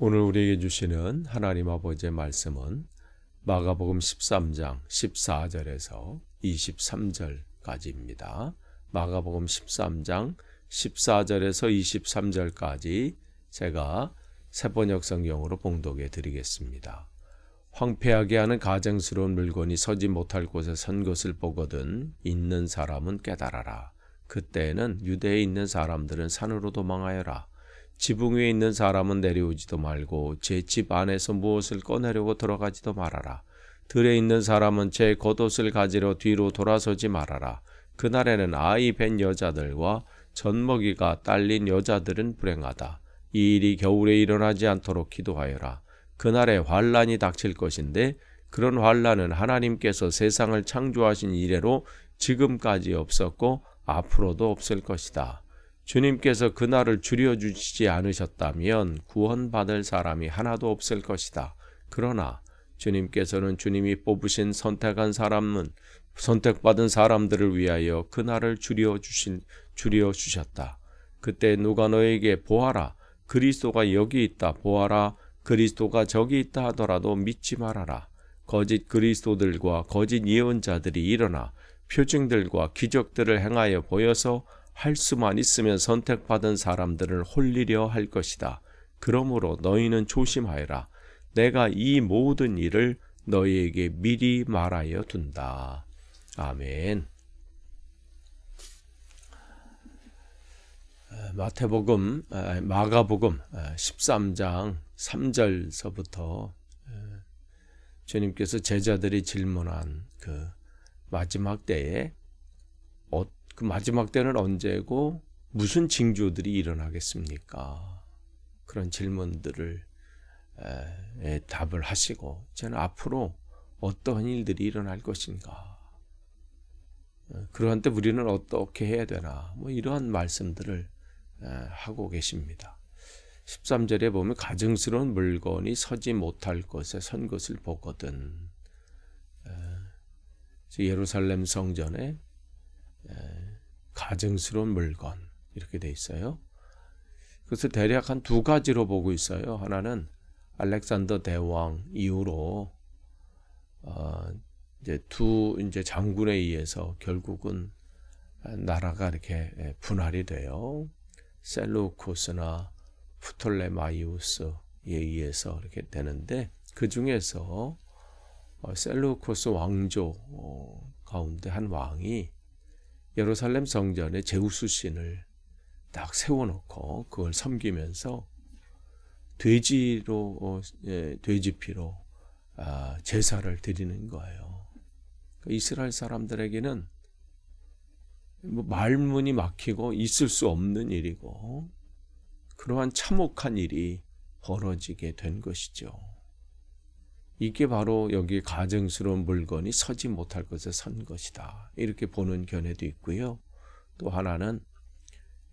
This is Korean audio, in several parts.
오늘 우리에게 주시는 하나님 아버지의 말씀은 마가복음 13장 14절에서 23절까지입니다. 마가복음 13장 14절에서 23절까지 제가 새번역 성경으로 봉독해 드리겠습니다. 황폐하게 하는 가증스러운 물건이 서지 못할 곳에 선 것을 보거든 있는 사람은 깨달아라. 그때에는 유대에 있는 사람들은 산으로 도망하여라. 지붕 위에 있는 사람은 내려오지도 말고 제 집 안에서 무엇을 꺼내려고 들어가지도 말아라. 들에 있는 사람은 제 겉옷을 가지러 뒤로 돌아서지 말아라. 그날에는 아이 뵌 여자들과 젖먹이가 딸린 여자들은 불행하다. 이 일이 겨울에 일어나지 않도록 기도하여라. 그날에 환란이 닥칠 것인데 그런 환란은 하나님께서 세상을 창조하신 이래로 지금까지 없었고 앞으로도 없을 것이다. 주님께서 그날을 줄여주시지 않으셨다면 구원받을 사람이 하나도 없을 것이다. 그러나 주님께서는 주님이 뽑으신 선택받은 사람들을 위하여 그날을 줄여주셨다. 그때 누가 너에게 보아라, 그리스도가 여기 있다, 보아라, 그리스도가 저기 있다 하더라도 믿지 말아라. 거짓 그리스도들과 거짓 예언자들이 일어나 표징들과 기적들을 행하여 보여서 할 수만 있으면 선택받은 사람들을 홀리려 할 것이다. 그러므로 너희는 조심하여라. 내가 이 모든 일을 너희에게 미리 말하여 둔다. 아멘. 마가복음 13장 3절서부터 주님께서 제자들이 질문한 그 마지막 때에 그 마지막 때는 언제고 무슨 징조들이 일어나겠습니까? 그런 질문들을 답을 하시고 저는 앞으로 어떠한 일들이 일어날 것인가? 그러한 때 우리는 어떻게 해야 되나? 이러한 말씀들을 하고 계십니다. 13절에 보면 가증스러운 물건이 서지 못할 것에 선 것을 보거든. 예루살렘 성전에 가증스러운 물건 이렇게 돼 있어요. 그래서 대략 한 두 가지로 보고 있어요. 하나는 알렉산더 대왕 이후로 이제 장군에 의해서 결국은 나라가 이렇게 분할이 돼요. 셀루쿠스나 프톨레마이우스에 의해서 이렇게 되는데 그 중에서 셀루쿠스 왕조 가운데 한 왕이 예루살렘 성전에 제우스 신을 딱 세워놓고 그걸 섬기면서 돼지피로 제사를 드리는 거예요. 이스라엘 사람들에게는 말문이 막히고 있을 수 없는 일이고 그러한 참혹한 일이 벌어지게 된 것이죠. 이게 바로 여기 가증스러운 물건이 서지 못할 것에 선 것이다. 이렇게 보는 견해도 있고요. 또 하나는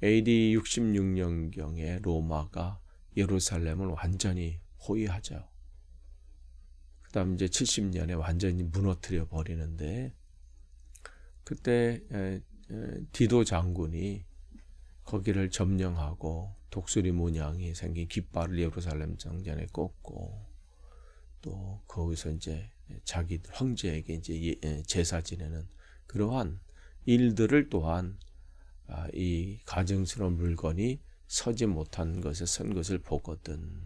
AD 66년경에 로마가 예루살렘을 완전히 포위하죠. 그 다음 이제 70년에 완전히 무너뜨려 버리는데 그때 디도 장군이 거기를 점령하고 독수리 문양이 생긴 깃발을 예루살렘 성전에 꽂고 또 거기서 이제 자기 황제에게 이제 제사 지내는 그러한 일들을 또한 이 가증스러운 물건이 서지 못한 것에 선 것을 보거든.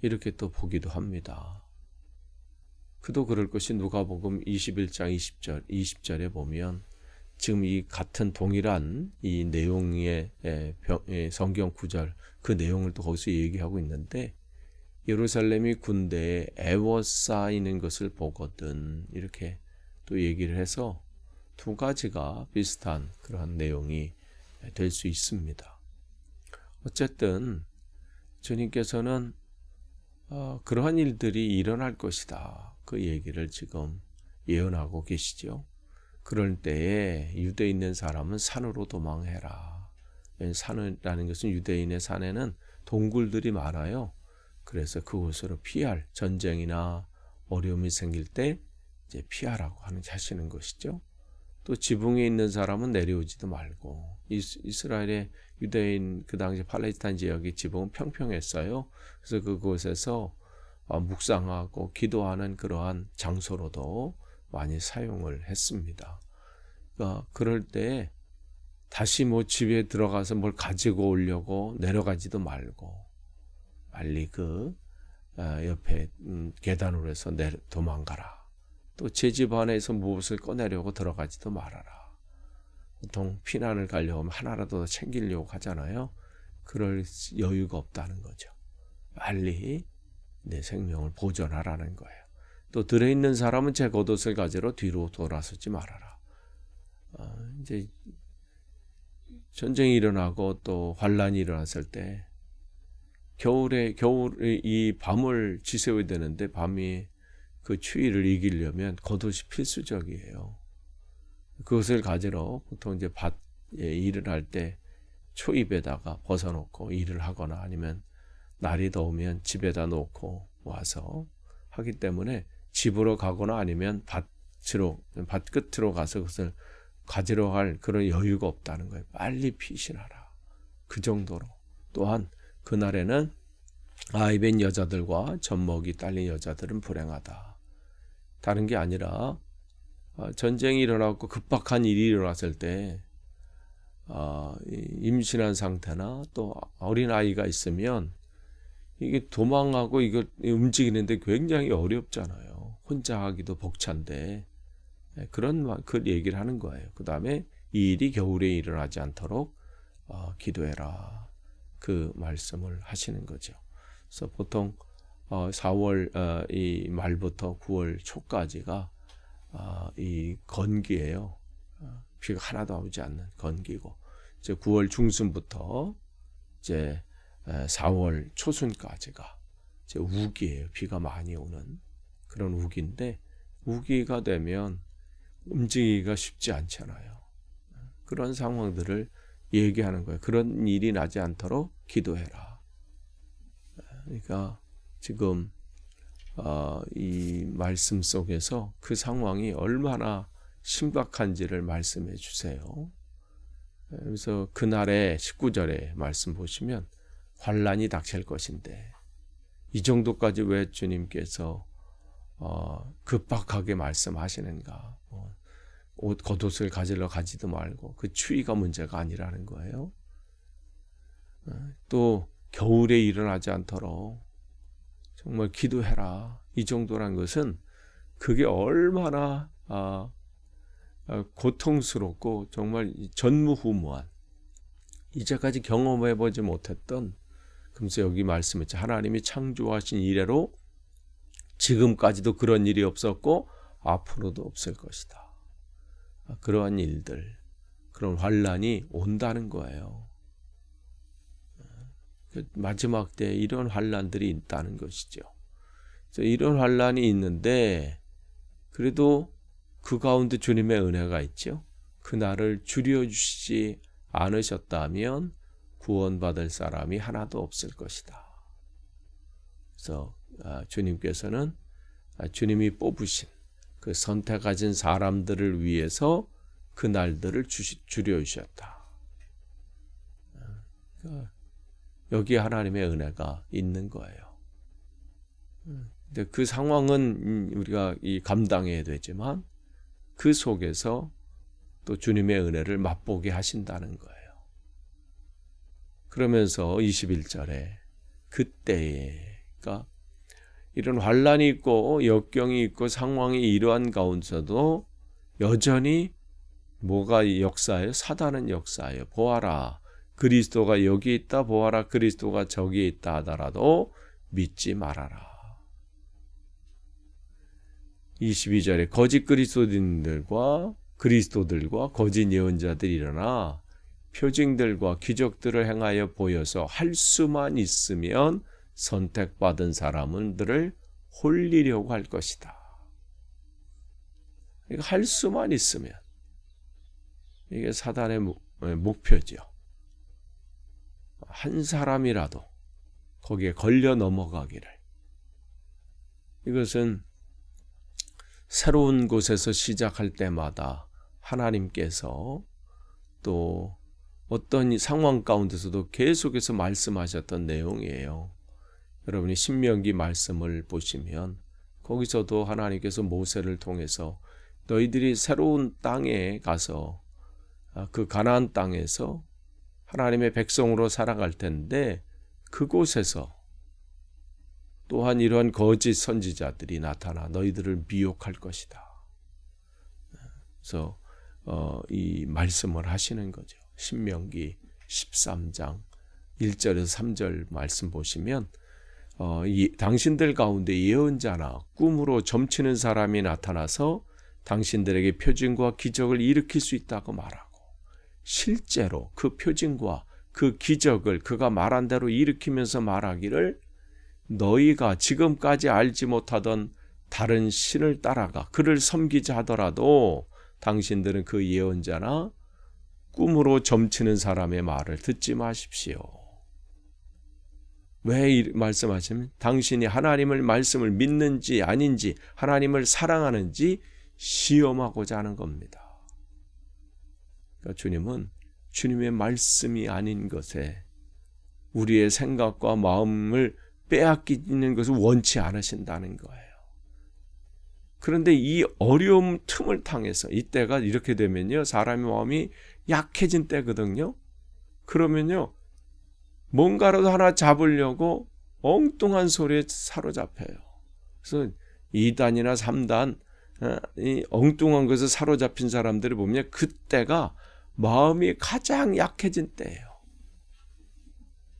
이렇게 또 보기도 합니다. 그도 그럴 것이 누가복음 21장 20절에 보면 지금 이 같은 동일한 이 내용의 성경 구절 그 내용을 또 거기서 얘기하고 있는데 예루살렘이 군대에 애워싸이는 것을 보거든 이렇게 또 얘기를 해서 두 가지가 비슷한 그러한 내용이 될 수 있습니다. 어쨌든 주님께서는 그러한 일들이 일어날 것이다. 그 얘기를 지금 예언하고 계시죠. 그럴 때에 유대에 있는 사람은 산으로 도망해라. 산이라는 것은 유대인의 산에는 동굴들이 많아요. 그래서 그곳으로 피할 전쟁이나 어려움이 생길 때 이제 피하라고 하시는 것이죠. 또 지붕에 있는 사람은 내려오지도 말고 이스라엘의 유대인 그 당시 팔레스타인 지역의 지붕은 평평했어요. 그래서 그곳에서 묵상하고 기도하는 그러한 장소로도 많이 사용을 했습니다. 그러니까 그럴 때 다시 뭐 집에 들어가서 뭘 가지고 오려고 내려가지도 말고 빨리 그 옆에 계단으로 해서 도망가라. 또 제 집 안에서 무엇을 꺼내려고 들어가지도 말아라. 보통 피난을 가려고 하면 하나라도 더 챙기려고 하잖아요. 그럴 여유가 없다는 거죠. 빨리 내 생명을 보존하라는 거예요. 또 들어있는 사람은 제 겉옷을 가지러 뒤로 돌아서지 말아라. 이제 전쟁이 일어나고 또 환란이 일어났을 때 겨울에 이 밤을 지새워야 되는데 밤이 그 추위를 이기려면 겉옷이 필수적이에요. 그것을 가지러 보통 이제 밭에 일을 할 때 초입에다가 벗어놓고 일을 하거나 아니면 날이 더우면 집에다 놓고 와서 하기 때문에 집으로 가거나 아니면 밭 끝으로 가서 그것을 가지러 갈 그런 여유가 없다는 거예요. 빨리 피신하라. 그 정도로. 또한 그날에는 아이벤 여자들과 젖먹이 딸린 여자들은 불행하다. 다른 게 아니라 전쟁이 일어나고 급박한 일이 일어났을 때 임신한 상태나 또 어린아이가 있으면 이게 도망하고 이거 움직이는데 굉장히 어렵잖아요. 혼자 하기도 벅찬데 그 얘기를 하는 거예요. 그 다음에 이 일이 겨울에 일어나지 않도록 기도해라. 그 말씀을 하시는 거죠. 그래서 보통 4월 이 말부터 9월 초까지가 이 건기예요. 비가 하나도 오지 않는 건기고 이제 9월 중순부터 이제 4월 초순까지가 이제 우기예요. 비가 많이 오는 그런 우기인데 우기가 되면 움직이기가 쉽지 않잖아요. 그런 상황들을 얘기하는 거예요. 그런 일이 나지 않도록 기도해라. 그러니까 지금 이 말씀 속에서 그 상황이 얼마나 심각한지를 말씀해 주세요. 그래서 그날의 19절에 말씀 보시면 환란이 닥칠 것인데 이 정도까지 왜 주님께서 급박하게 말씀하시는가. 옷 겉옷을 가지러 가지도 말고 그 추위가 문제가 아니라는 거예요. 또 겨울에 일어나지 않도록 정말 기도해라. 이 정도란 것은 그게 얼마나 고통스럽고 정말 전무후무한 이제까지 경험해보지 못했던 그래서 여기 말씀했죠. 하나님이 창조하신 이래로 지금까지도 그런 일이 없었고 앞으로도 없을 것이다. 그러한 일들, 그런 환란이 온다는 거예요. 마지막 때 이런 환란들이 있다는 것이죠. 그래서 이런 환란이 있는데 그래도 그 가운데 주님의 은혜가 있죠. 그날을 줄여주시지 않으셨다면 구원받을 사람이 하나도 없을 것이다. 그래서 주님께서는 주님이 뽑으신 그 선택하신 사람들을 위해서 그 날들을 줄여주셨다. 여기에 하나님의 은혜가 있는 거예요. 근데 그 상황은 우리가 감당해야 되지만 그 속에서 또 주님의 은혜를 맛보게 하신다는 거예요. 그러면서 21절에 그때에 그러니까 이런 환란이 있고 역경이 있고 상황이 이러한 가운데서도 여전히 뭐가 역사예요? 사단은 역사예요. 보아라. 그리스도가 여기 있다. 보아라. 그리스도가 저기 있다 하더라도 믿지 말아라. 22절에 거짓 그리스도들과 거짓 예언자들이 일어나 표징들과 기적들을 행하여 보여서 할 수만 있으면 선택받은 사람들을 홀리려고 할 것이다. 할 수만 있으면 이게 사단의 목표죠. 한 사람이라도 거기에 걸려 넘어가기를. 이것은 새로운 곳에서 시작할 때마다 하나님께서 또 어떤 이 상황 가운데서도 계속해서 말씀하셨던 내용이에요. 여러분이 신명기 말씀을 보시면 거기서도 하나님께서 모세를 통해서 너희들이 새로운 땅에 가서 그 가나안 땅에서 하나님의 백성으로 살아갈 텐데 그곳에서 또한 이러한 거짓 선지자들이 나타나 너희들을 미혹할 것이다. 그래서 이 말씀을 하시는 거죠. 신명기 13장 1절에서 3절 말씀 보시면 당신들 가운데 예언자나 꿈으로 점치는 사람이 나타나서 당신들에게 표징과 기적을 일으킬 수 있다고 말하고 실제로 그 표징과 그 기적을 그가 말한 대로 일으키면서 말하기를 너희가 지금까지 알지 못하던 다른 신을 따라가 그를 섬기자 하더라도 당신들은 그 예언자나 꿈으로 점치는 사람의 말을 듣지 마십시오. 왜 말씀하시면 당신이 하나님을 말씀을 믿는지 아닌지 하나님을 사랑하는지 시험하고자 하는 겁니다. 그러니까 주님은 주님의 말씀이 아닌 것에 우리의 생각과 마음을 빼앗기는 것을 원치 않으신다는 거예요. 그런데 이 어려움 틈을 통해서 이때가 이렇게 되면요. 사람의 마음이 약해진 때거든요. 그러면요. 뭔가라도 하나 잡으려고 엉뚱한 소리에 사로잡혀요. 그래서 2단이나 3단 이 엉뚱한 것에 사로잡힌 사람들을 보면 그때가 마음이 가장 약해진 때예요.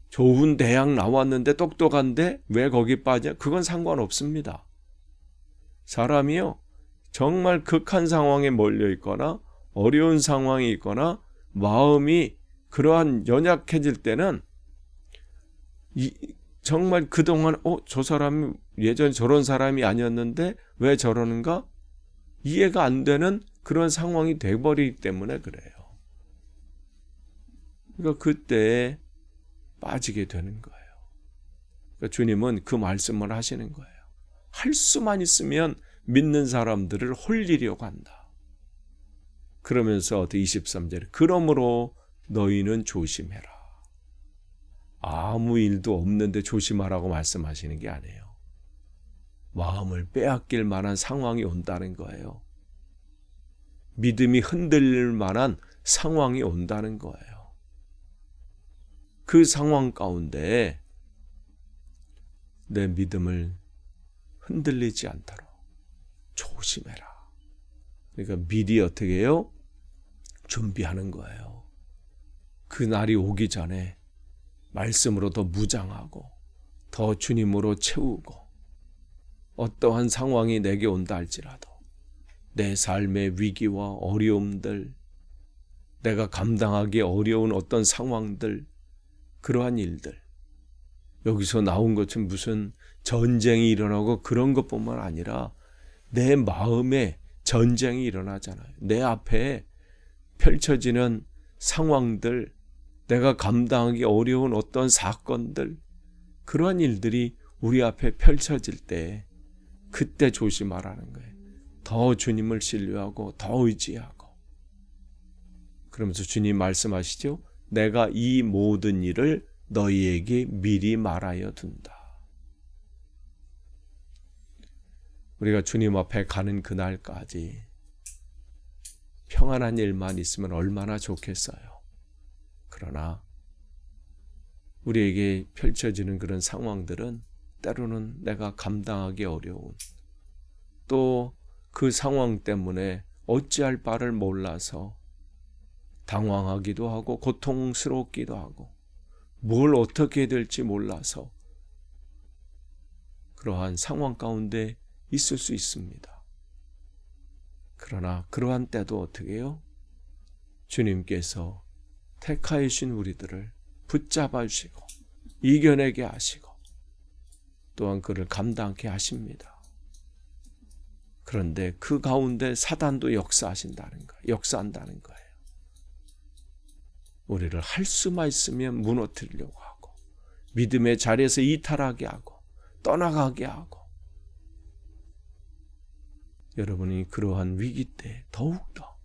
좋은 대학 나왔는데 똑똑한데 왜 거기 빠져? 그건 상관없습니다. 사람이요. 정말 극한 상황에 몰려 있거나 어려운 상황이 있거나 마음이 그러한 연약해질 때는 정말 그동안 저 사람이 예전에 저런 사람이 아니었는데 왜 저러는가? 이해가 안 되는 그런 상황이 돼버리기 때문에 그래요. 그러니까 그때 빠지게 되는 거예요. 그러니까 주님은 그 말씀을 하시는 거예요. 할 수만 있으면 믿는 사람들을 홀리려고 한다. 그러면서 23절에 그러므로 너희는 조심해라. 아무 일도 없는데 조심하라고 말씀하시는 게 아니에요. 마음을 빼앗길 만한 상황이 온다는 거예요. 믿음이 흔들릴 만한 상황이 온다는 거예요. 그 상황 가운데 내 믿음을 흔들리지 않도록 조심해라. 그러니까 미리 어떻게 해요? 준비하는 거예요. 그 날이 오기 전에 말씀으로 더 무장하고 더 주님으로 채우고 어떠한 상황이 내게 온다 할지라도 내 삶의 위기와 어려움들, 내가 감당하기 어려운 어떤 상황들, 그러한 일들, 여기서 나온 것은 무슨 전쟁이 일어나고 그런 것뿐만 아니라 내 마음에 전쟁이 일어나잖아요. 내 앞에 펼쳐지는 상황들, 내가 감당하기 어려운 어떤 사건들, 그러한 일들이 우리 앞에 펼쳐질 때 그때 조심하라는 거예요. 더 주님을 신뢰하고 더 의지하고. 그러면서 주님 말씀하시죠. 내가 이 모든 일을 너희에게 미리 말하여 둔다. 우리가 주님 앞에 가는 그날까지 평안한 일만 있으면 얼마나 좋겠어요. 그러나 우리에게 펼쳐지는 그런 상황들은 때로는 내가 감당하기 어려운, 또 그 상황 때문에 어찌할 바를 몰라서 당황하기도 하고 고통스럽기도 하고 뭘 어떻게 해야 될지 몰라서 그러한 상황 가운데 있을 수 있습니다. 그러나 그러한 때도 어떻게 해요? 주님께서 택하여 주신 우리들을 붙잡아 주시고 이겨내게 하시고 또한 그를 감당케 하십니다. 그런데 그 가운데 사단도 역사한다는 거예요. 우리를 할 수만 있으면 무너뜨리려고 하고 믿음의 자리에서 이탈하게 하고 떠나가게 하고, 여러분이 그러한 위기 때 더욱더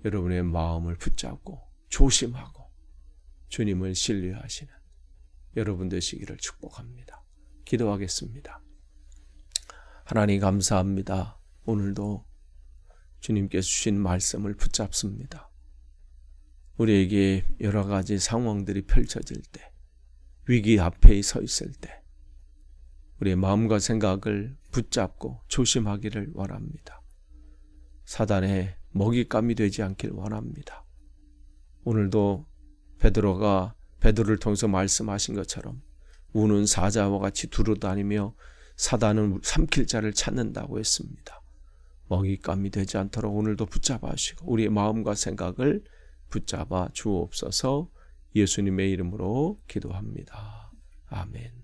여러분의 마음을 붙잡고 조심하고 주님을 신뢰하시는 여러분 되시기를 축복합니다. 기도하겠습니다. 하나님 감사합니다. 오늘도 주님께서 주신 말씀을 붙잡습니다. 우리에게 여러 가지 상황들이 펼쳐질 때, 위기 앞에 서 있을 때 우리의 마음과 생각을 붙잡고 조심하기를 원합니다. 사단의 먹잇감이 되지 않길 원합니다. 오늘도 베드로가 베드로를 통해서 말씀하신 것처럼 우는 사자와 같이 두루다니며 사단은 삼킬 자를 찾는다고 했습니다. 먹잇감이 되지 않도록 오늘도 붙잡아 주시고 우리의 마음과 생각을 붙잡아 주옵소서. 예수님의 이름으로 기도합니다. 아멘.